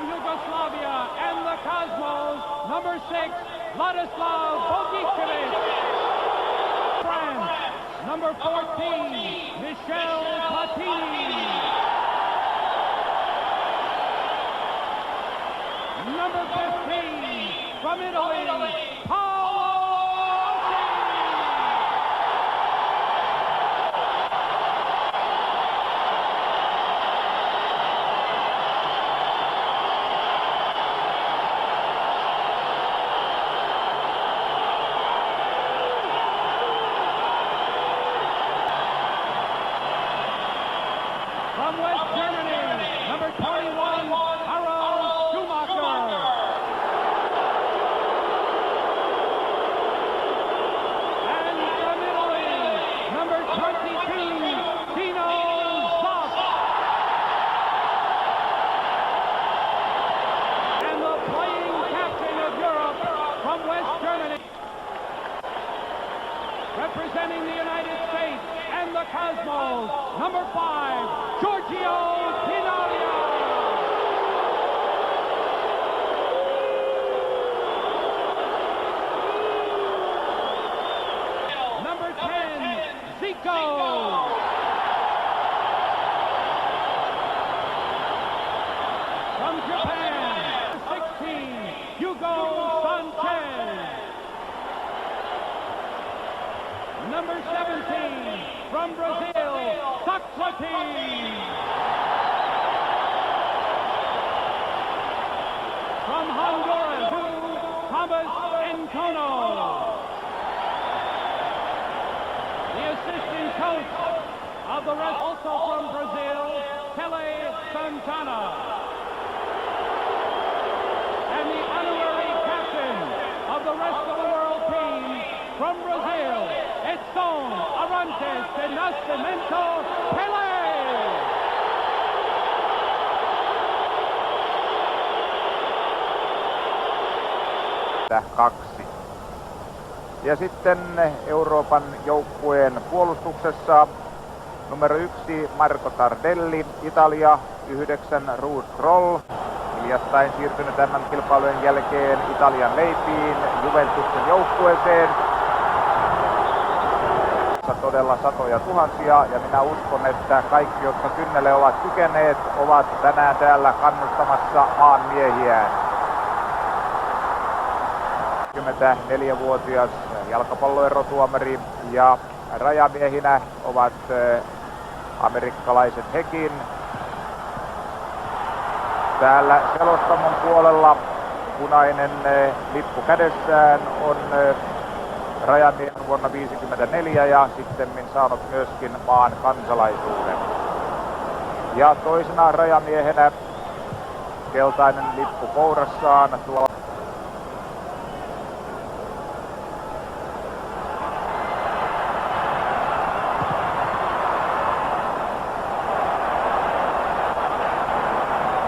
from Yugoslavia and the Cosmos, number 6, Vladislav Bogicevic. France, number 14, Michel Platini. Number 15, from Italy, Paolo Rossi. From West Germany, number 21, Harald Schumacher. And from Italy, number 22, Tino Zoff. And the playing captain of Europe from West Germany, representing the United States and the Cosmos, number 5, Giorgio Pinario. Number 10, Zico. From Japan, 16, Hugo Sanchez. Number 17, from Brazil, Socrates. From Honduras, Thomas Encono. The assistant coach of the rest, also from Brazil, Pele Santana. And the honorary captain of the rest of the world team from Brazil, Edson Arantes de Nascimento Pele. Kaksi. Ja sitten Euroopan joukkueen puolustuksessa numero 1 Marco Tardelli, Italia, 9 Ruud Krol, hiljattain siirtynyt MM-kilpailujen jälkeen Italian leipiin, Juventuksen joukkueeseen. Todella satoja tuhansia, ja minä uskon, että kaikki, jotka kynnelle ovat kykeneet, ovat tänään täällä kannustamassa maan miehiään. 24-vuotias jalkapalloerotuomari ja rajamiehinä ovat amerikkalaiset hekin. Täällä selostamon puolella punainen lippu kädessään on rajamiehen vuonna 1954 ja sittemmin saanut myöskin maan kansalaisuuden. Ja toisena rajamiehenä keltainen lippu kourassaan tuolla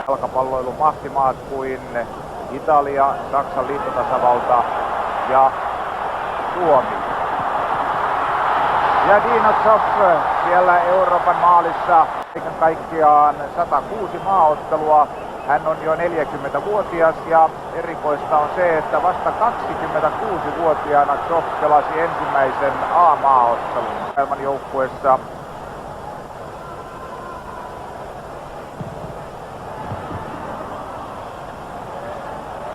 jalkapalloilun mahtimaat kuin Italia, Saksan liittotasavalta ja Suomi. Ja Dinotsov siellä Euroopan maalissa kaiken kaikkiaan 106 maaottelua. Hän on jo 40-vuotias ja erikoista on se, että vasta 26-vuotiaana Zoff pelasi ensimmäisen A-maaottelun maailman joukkueessa.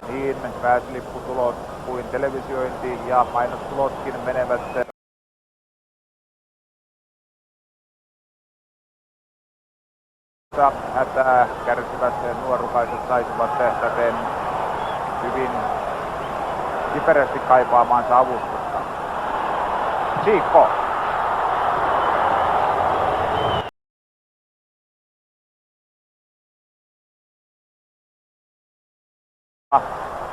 Niin pääslipputulot kuin televisiointi ja mainostulotkin menevät hätää kärsivät nuorukaiset saisivat täten hyvin kiperästi kaipaamaansa avustusta. Zico.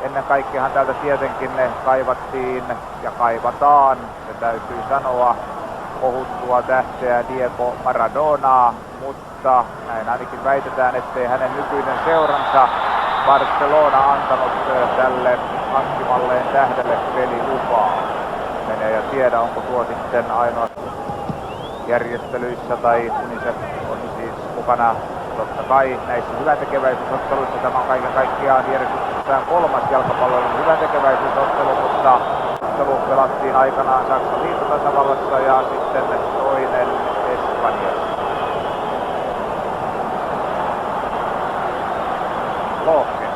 Ennen kaikkeahan täältä tietenkin ne kaivattiin ja kaivataan, se täytyy sanoa, kohuttua tähteä Diego Maradonaa, mutta näin ainakin väitetään, ettei hänen nykyinen seuransa Barcelona antanut tälle hankkimalleen tähdelle pelilupaa. Menee ja tiedä, onko tuo sitten ainoa järjestelyissä tai UNICEF on siis mukana totta kai näissä hyväntekeväisyysotteluissa tämä on kaiken kaikkiaan järjestyksessään 3. jalkapallon hyväntekeväisyysottelu, mutta ottelu pelattiin aikanaan Saksan liittotasavallassa ja sitten toinen Espanjassa. Lohken.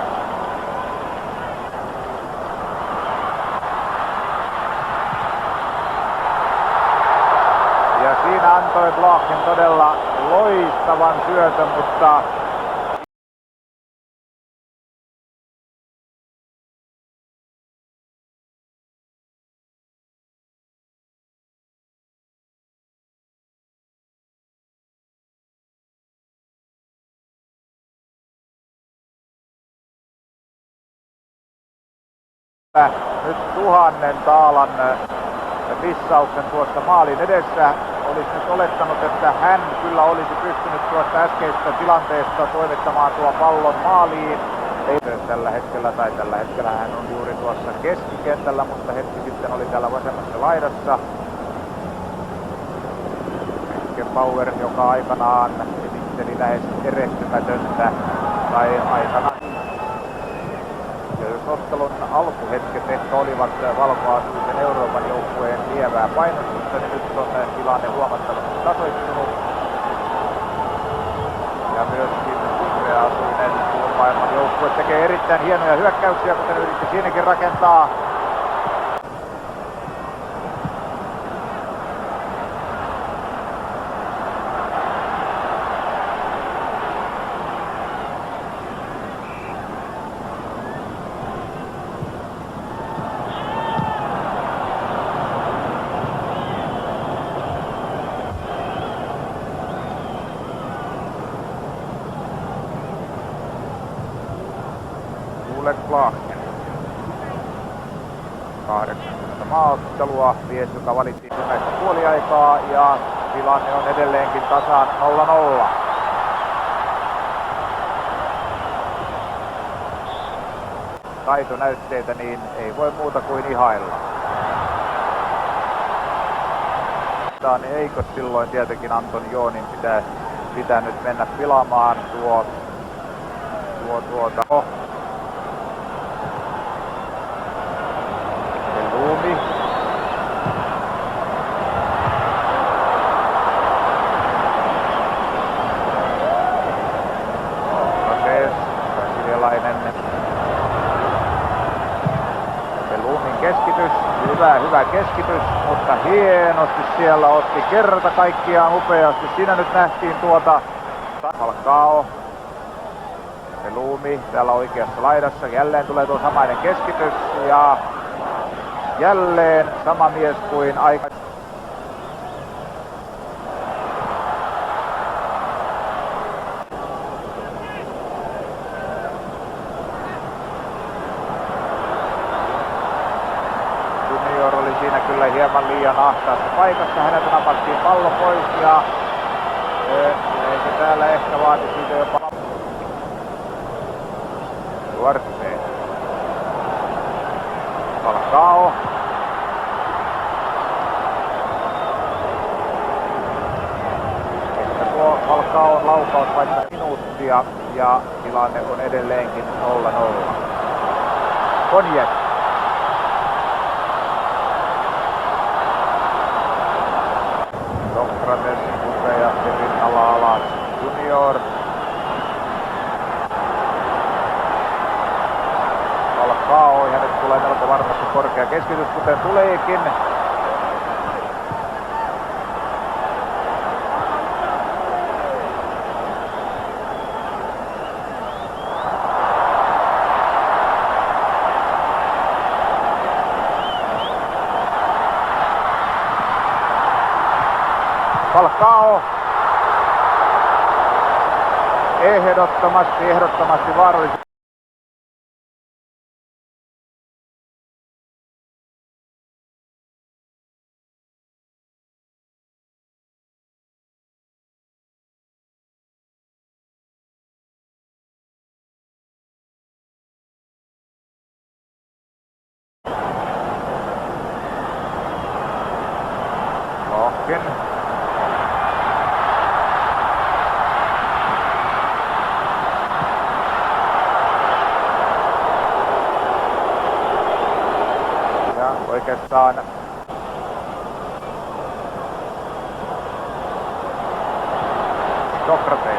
Ja siinä antoi Blachen todella loistavan syötön, mutta nyt 1000 taalan missauksen tuossa maalin edessä. Olisi nyt olettanut, että hän kyllä olisi pystynyt tuosta äskeisestä tilanteesta toimittamaan tuon pallon maaliin. Ei tällä hetkellä hän on juuri tuossa keskikentällä, mutta hetki sitten oli täällä vasemmassa laidassa. Bauer, joka aikanaan esitteli lähes erehtymätöntä tai aikanaan. Ja jos ottelun alkuhetket ehkä olivat valkoasuisen Euroopan joukkueen lievää painostusta, niin nyt on tilanne huomattavasti tasoittunut. Ja myöskin vihreäasuinen maailman joukkue tekee erittäin hienoja hyökkäyksiä, kuten yritti siinäkin rakentaa. Blachen. 80 maaottelua, mies joka valittiin ensimmäistä puoliaikaa ja tilanne on edelleenkin tasan 0-0. Taitonäytteitä niin ei voi muuta kuin ihailla. Niin eikö silloin tietenkin Anton Joonin pitää nyt mennä pilaamaan Lumi. Brasilialainen. Lumin keskitys. Hyvä keskitys, mutta hienosti siellä otti kerta kaikkiaan upeasti. Siinä nyt nähtiin Falcao. Lumi täällä oikeassa laidassa. Jälleen tulee tuo samainen keskitys ja jälleen sama mies kuin aikaisemmin. Junior oli siinä kyllä hieman liian ahtaassa paikassa. Häneltä napattiin pallo pois ja eikä täällä ehkä vaati siitä jopa Duarte. Falcao. Että tuo Falcaon laukaus vaikka minuuttia ja tilanne on edelleenkin 0-0. Konjet. Sokrates upeasti rinnalla alas. Junior. Falcao ja nyt tulee melko varmasti korkea keskitys, kuten tuleekin. Falcao. Ehdottomasti vaarallisesti. Lohken. oikeastaan Sokrates.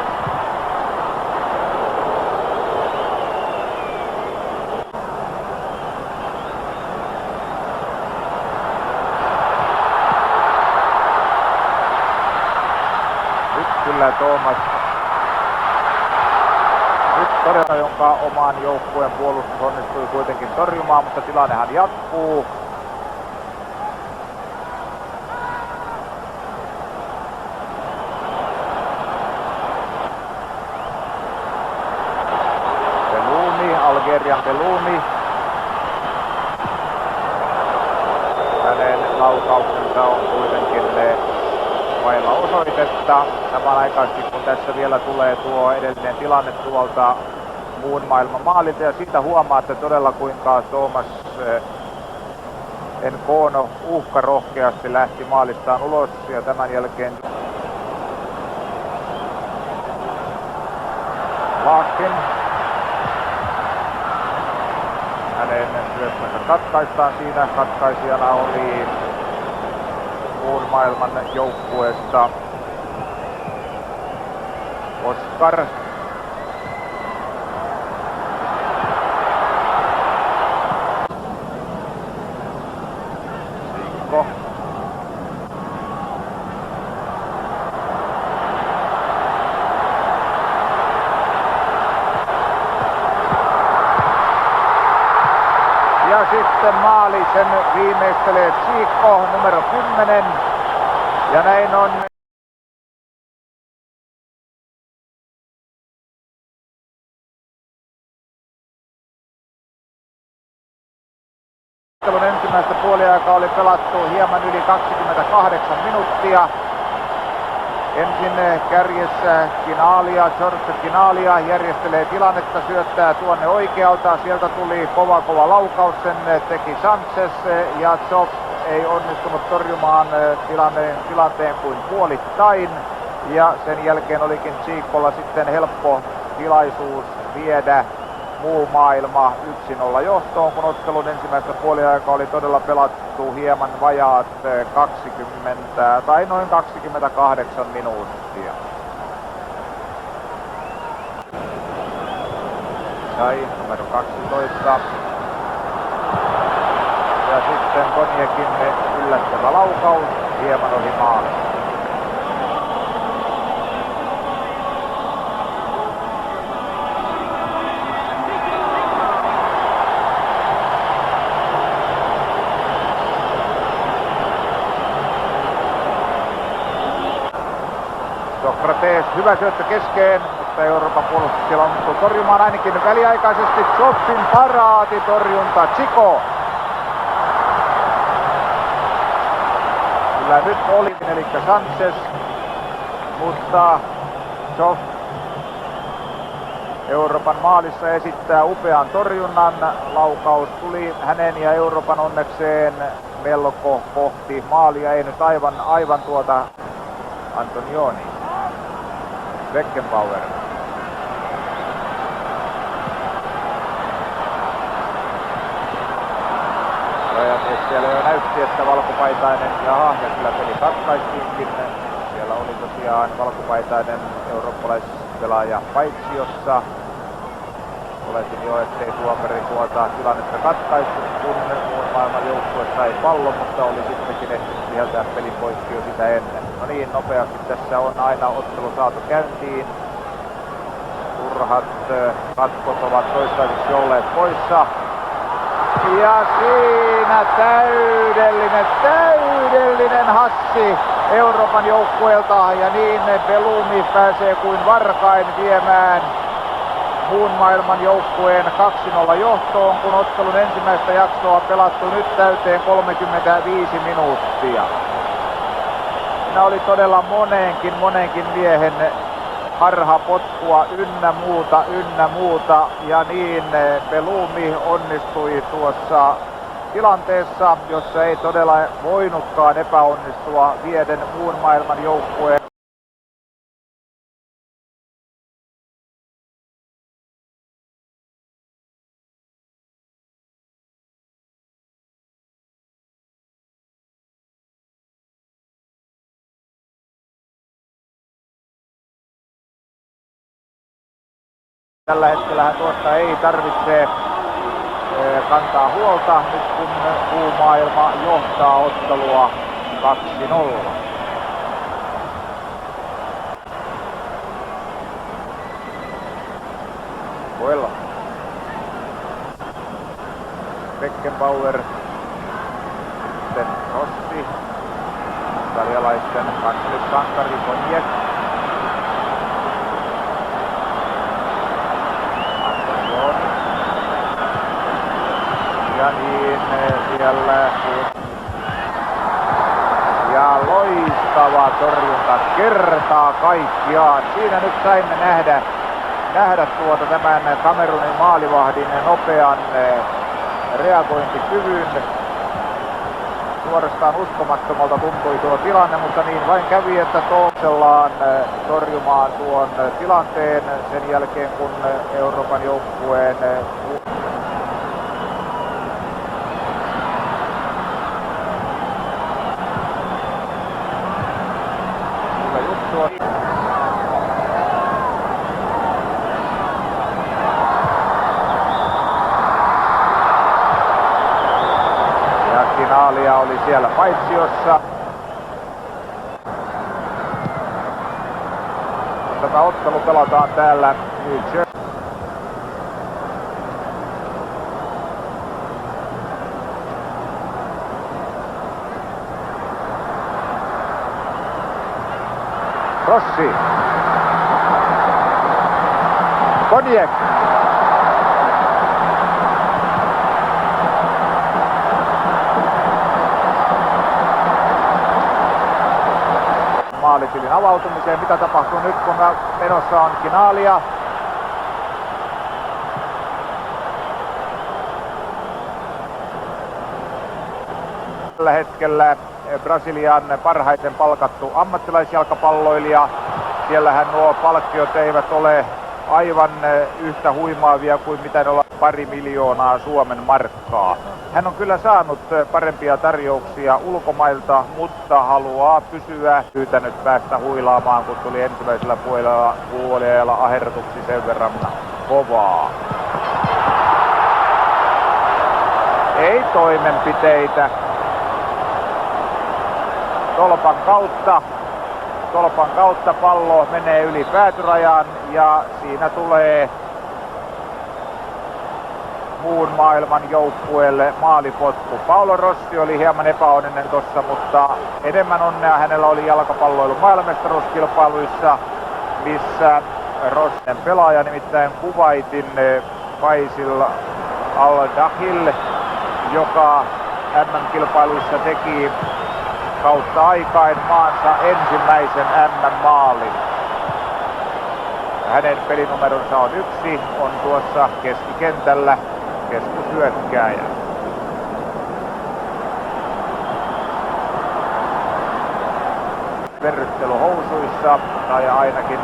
Nyt kyllä Thomas todella, jonka oman joukkueen puolustus onnistui kuitenkin torjumaan, mutta tilannehan jatkuu. Belloumi, Algerian Belloumi. Hänen laukauksensa on kuitenkin vailla osoitetta. Samanaikaisesti kun tässä vielä tulee tuo edellinen tilanne tuolta muun maailman maalilta ja siitä huomaatte todella kuinka Thomas Nkono uhkarohkeasti lähti maalistaan ulos ja tämän jälkeen Larkin. Hänen syöksynsä katkaistaan siinä. Katkaisijana oli muun maailman joukkueesta Oscar. Sikko. Ja sitten maali, sen viimeistelee Sikko numero 10. Ja näin on ensimmäistä puoliaikaa oli pelattu hieman yli 28 minuuttia. Ensin kärjessä George Kinalia järjestelee tilannetta, syöttää tuonne oikealta. Sieltä tuli kova laukaus, sen teki Sanchez ja Zoff ei onnistunut torjumaan tilanteen kuin puolittain. Ja sen jälkeen olikin Chicolla sitten helppo tilaisuus viedä muu maailma 1-0 johtoon, kun ottelun ensimmäistä puoliaikaa oli todella pelattu hieman vajaat 20 tai noin 28 minuuttia. Sai numero 12. Ja sitten Konjekin yllättävä laukaus hieman ohi maan. Sokrates, hyvä syöttö keskeen, mutta Euroopan puolustus siellä onnistuu torjumaan ainakin väliaikaisesti. Zoffin paraatitorjunta, Chico. Kyllä nyt oli, eli Sanchez, mutta Zoff Euroopan maalissa esittää upean torjunnan. Laukaus tuli hänen ja Euroopan onnekseen melko kohti maalia, ei nyt aivan tuota Antonioni. Beckenbauer. Rajamies siellä jo näytti, että valkopaitainen, ja kyllä peli katkaistiinkin. Siellä oli tosiaan valkopaitainen eurooppalaispelaaja paitsiossa. Oletin jo, ettei tuomari tuota tilannetta katkaistu, kun muun maailman joukkue sai pallon, mutta oli sittenkin ehtinyt sieltä pelin poikki jo sitä ennen. No niin, nopeasti tässä on aina ottelu saatu käyntiin. Turhat katkot ovat toistaiseksi olleet poissa. Ja siinä täydellinen hassi Euroopan joukkueelta, ja niin Belloumi pääsee kuin varkain viemään muun maailman joukkueen 2-0 johtoon, kun ottelun ensimmäistä jaksoa pelattu nyt täyteen 35 minuuttia. Siinä oli todella monenkin miehen harhapotkua ynnä muuta, ja niin Belloumi onnistui tuossa tilanteessa, jossa ei todella voinutkaan epäonnistua vieden muun maailman joukkueen Tällä hetkellä tuosta ei tarvitse kantaa huolta, nyt kun muu maailma johtaa ottelua 2-0. Coelho. Beckenbauer. Sitten Rossi. Italialaisten kansalliskankari Koniek. Ja niin siellä ja loistava torjunta kertaa kaikkiaan. Siinä nyt saimme nähdä tämän Kamerunin maalivahdin nopean reagointikyvyn. Suorastaan uskomattomalta tuntui tuo tilanne, mutta niin vain kävi, että toisellaan torjumaan tuon tilanteen sen jälkeen, kun Euroopan joukkueen Kinaalia oli siellä paitsiossa. Tämä ottelu pelataan täällä New Jersey. Rossi. Koniek. Maalitilin avautumiseen. Mitä tapahtuu nyt, kun menossa on Kinaalia? Tällä hetkellä Brasilian parhaiten palkattu ammattilaisjalkapalloilija. Siellähän nuo palkkiot eivät ole aivan yhtä huimaavia kuin mitä ne ovat 2 miljoonaa Suomen markkaa. Hän on kyllä saanut parempia tarjouksia ulkomailta, mutta haluaa pysyä. Pyytänyt päästä huilaamaan, kun tuli ensimmäisellä puolella ahertuksi sen verran kovaa. Ei toimenpiteitä. Tolpan kautta pallo menee yli päätyrajan ja siinä tulee muun maailman joukkueelle maalipotku. Paolo Rossi oli hieman epäonninen tossa, mutta enemmän onnea hänellä oli jalkapalloilun maailmanmestaruuskilpailuissa, missä Rossen pelaaja, nimittäin Kuwaitin Faisal Al-Dakhil, joka MM-kilpailuissa teki kautta aikain maansa ensimmäisen MM-maalin. Hänen pelinumeronsa on 1, on tuossa keskikentällä keskushyökkääjä. Verryttely housuissa, tai ainakin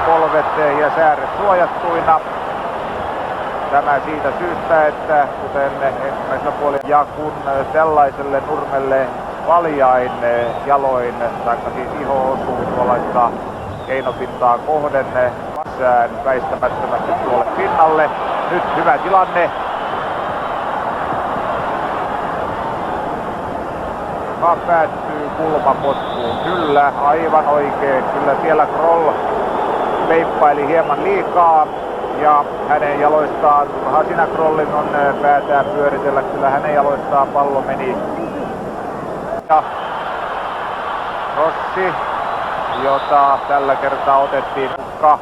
polvet ja sääret suojattuina. Tämä siitä syystä, että kuten ensimmäisellä puolella, ja kun tällaiselle nurmelle valjain jaloin, tai siis iho osuu tuollaista keinopintaa kohden, sään väistämättömästi tuolle pinnalle. Nyt hyvä tilanne. Päättyy kulmapotkuun. Kyllä, aivan oikein. Kyllä siellä Kroll peippaili hieman liikaa. Ja hänen jaloistaan, turha siinä Krollin on päätään pyöritellä, kyllä hänen jaloistaan pallo meni. Ja Rossi, jota tällä kertaa otettiin uhka.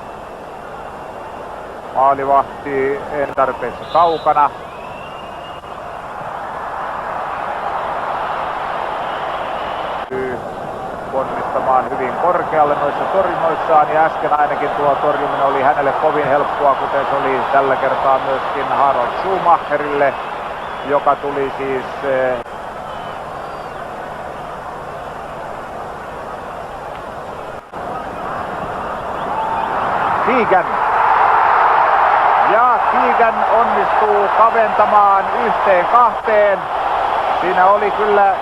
Maalivahti en tarpeeksi kaukana. Ponnistamaan hyvin korkealle noissa torjunnoissaan, ja äsken ainakin tuo torjuminen oli hänelle kovin helppoa, kuten se oli tällä kertaa myöskin Harald Schumacherille, joka tuli siis Keegan. Ja Keegan onnistuu kaventamaan 1-2. Siinä oli kyllä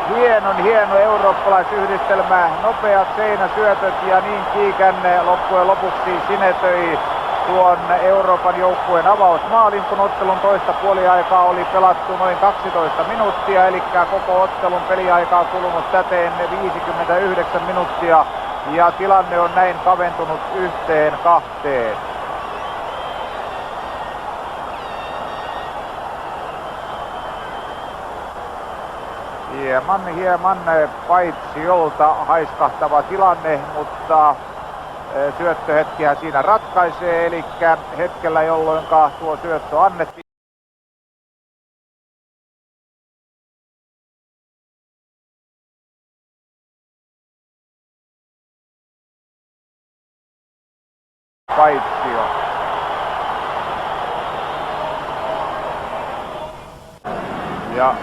hieno eurooppalaisyhdistelmä, nopeat seinäsyötöt ja niin Kiikänne loppujen lopuksi sinetöi tuon Euroopan joukkueen avausmaalin, kun ottelun toista puoliaikaa oli pelattu noin 12 minuuttia, eli koko ottelun peliaikaa kulunut täten 59 minuuttia ja tilanne on näin kaventunut 1-2. Hieman paitsiolta haiskahtava tilanne, mutta syöttöhetkihän siinä ratkaisee, eli hetkellä jolloin tuo syöttö annettiin. Paitsio. Ja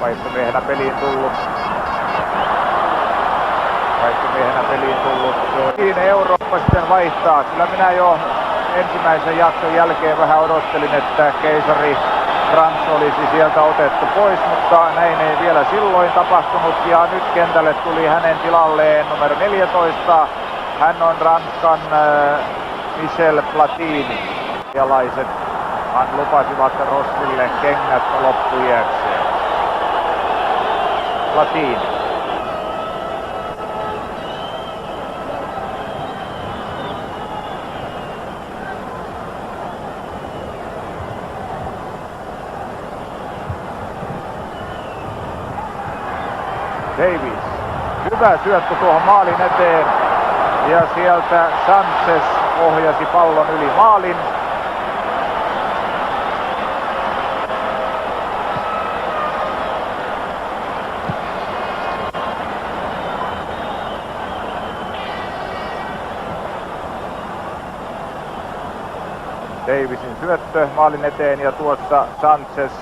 vaihtomiehenä peliin tullut. Siinä Eurooppa sitten vaihtaa. Kyllä minä jo ensimmäisen jakson jälkeen vähän odottelin, että keisari Frans olisi sieltä otettu pois, mutta näin ei vielä silloin tapahtunut. Ja nyt kentälle tuli hänen tilalleen numero 14. Hän on Ranskan Michel Platini. Jalaiset lupasivat Rossille kengät loppujääkseen. Platini. Davis. Hyvä syöttö tuohon maalin eteen. Ja sieltä Sanchez ohjasi pallon yli maalin. Davisin syöttö maalin eteen ja tuossa Sanchez.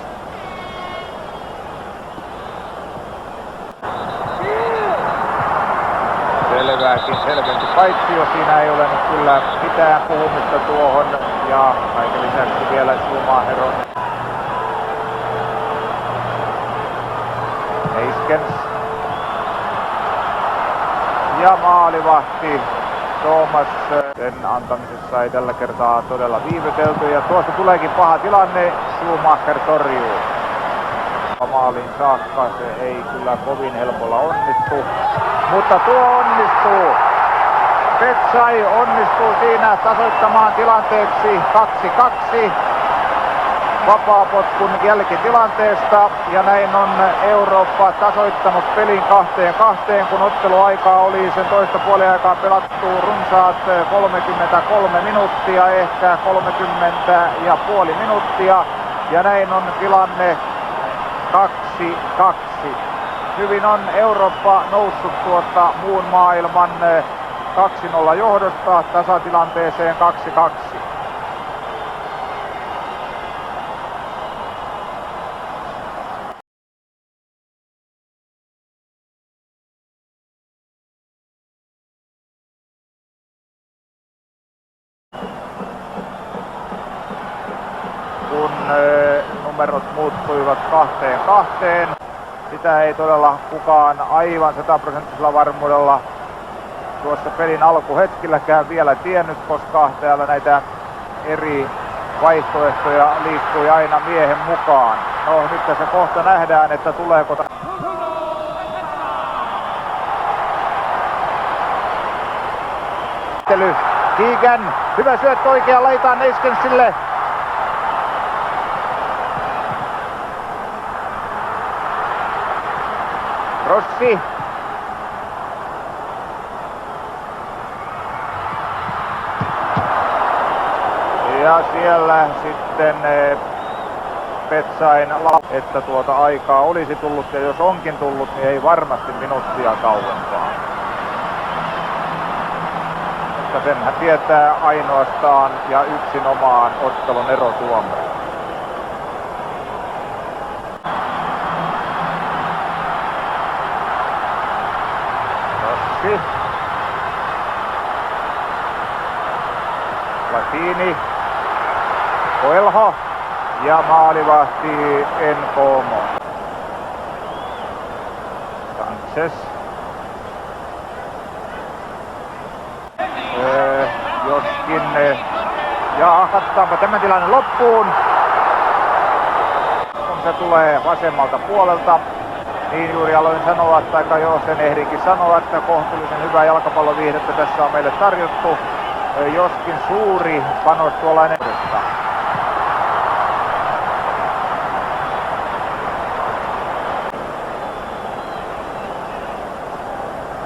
Selvempi paitsio. Siinä ei ole nyt kyllä mitään puhumista tuohon. Ja kaiken lisäksi vielä Schumacher on. Heiskens. Ja maalivahti Thomas. Sen antamisessa ei tällä kertaa todella viivytelty. Ja tuosta tuleekin paha tilanne. Schumacher torjuu. Maaliin saakka se ei kyllä kovin helpolla onnistu. Mutta tuo onnistuu. Betsai onnistuu siinä tasoittamaan tilanteeksi 2-2 vapaapotkun jälkitilanteesta. Ja näin on Eurooppa tasoittanut pelin 2-2, kun otteluaikaa oli sen toista puoliaikaa pelattu runsaat 33 minuuttia, ehkä 30,5 minuuttia. Ja näin on tilanne 2-2. Hyvin on Eurooppa noussut tuota muun maailman 2-0 johdosta tasatilanteeseen 2-2. Kun numerot muuttuivat 2-2. Sitä ei todella kukaan aivan 100% varmuudella tuossa pelin alkuhetkilläkään vielä tiennyt, koska täällä näitä eri vaihtoehtoja liikkui aina miehen mukaan. No nyt tässä kohta nähdään, että tuleeko Keegan, hyvä syöttö oikeaan laitaan Neiskensille. Rossi. Ja siellä sitten Betsain että tuota aikaa olisi tullut, ja jos onkin tullut, niin ei varmasti minuuttia kauempaa. Mutta senhän tietää ainoastaan ja yksinomaan ottelun erotuomari. Rossi. Platini. Coelho ja maalivahti Nkomo. Arantes. Joskin, ja katsotaanpa tämä tilanne loppuun. Kun se tulee vasemmalta puolelta, niin juuri aloin sanoa, tai jo sen ehdinkin sanoa, että kohtuullisen hyvää jalkapalloviihdettä tässä on meille tarjottu. Joskin suuri panos tuollainen.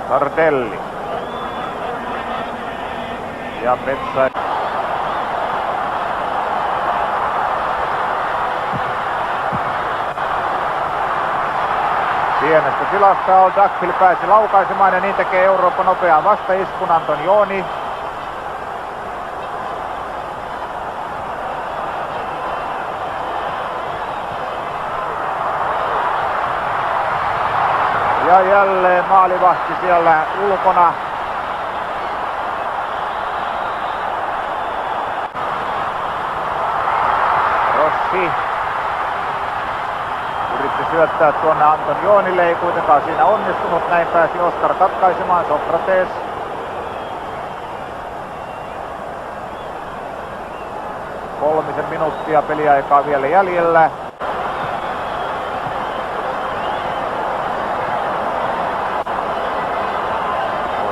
Tardelli. Ja Petsa. Pienestä tilasta on Duckhill pääsi laukaisemaan ja niin tekee Eurooppa nopeaan vastaiskun Antonioni. Ja jälleen maalivahti siellä ulkona. Rossi yritti syöttää tuonne Antonionille, ei kuitenkaan siinä onnistunut. Näin pääsi Oskar katkaisemaan. Sokrates. Kolmisen minuuttia peliaikaa vielä jäljellä.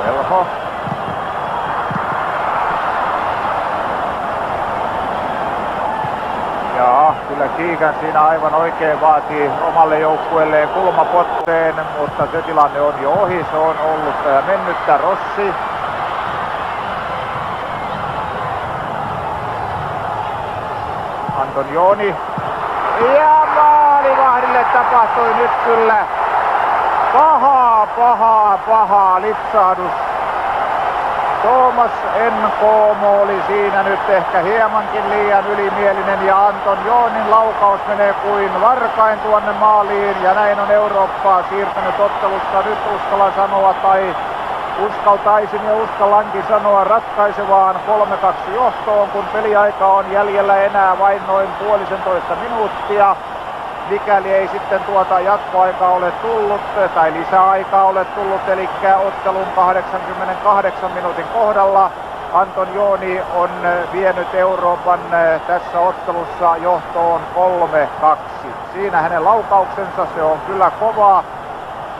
Elho. Ja kyllä Keegan siinä aivan oikein vaatii omalle joukkueelleen kulmapotteen, mutta se tilanne on jo ohi, se on ollut mennyttä. Rossi. Antonioni. Ja maalivahdille tapahtui nyt kyllä paha lipsahdus. Thomas Nkomo oli siinä nyt ehkä hiemankin liian ylimielinen ja Antonionin laukaus menee kuin varkain tuonne maaliin ja näin on Eurooppaa siirtänyt ottelussa. Nyt uskallan sanoa tai uskaltaisin ja uskallankin sanoa ratkaisevaan 3-2 johtoon, kun peliaika on jäljellä enää vain noin puolisentoista minuuttia. Mikäli ei sitten tuota jatkoaikaa ole tullut tai lisäaikaa ole tullut, eli ottelun 88 minuutin kohdalla Antonioni on vienyt Euroopan tässä ottelussa johtoon 3-2. Siinä hänen laukauksensa, se on kyllä kova,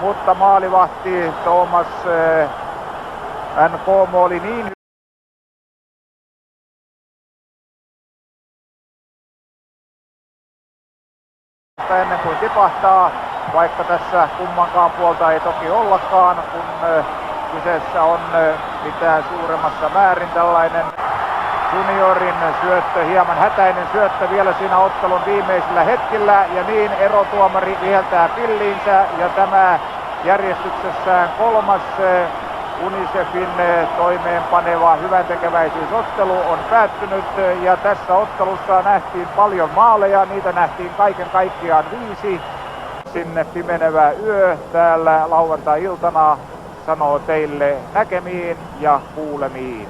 mutta maalivahti Thomas Nkomo oli niin ennen kuin tipahtaa, vaikka tässä kummankaan puolta ei toki ollakaan, kun kyseessä on mitään suuremmassa määrin tällainen juniorin syöttö, hieman hätäinen syöttö vielä siinä ottelun viimeisillä hetkillä ja niin erotuomari viheltää pilliinsä ja tämä järjestyksessään kolmas UNICEFin toimeenpaneva hyväntekeväisyysottelu on päättynyt ja tässä ottelussa nähtiin paljon maaleja, niitä nähtiin kaiken kaikkiaan 5. Sinne pimenevä yö täällä lauantai-iltana sanoo teille näkemiin ja kuulemiin.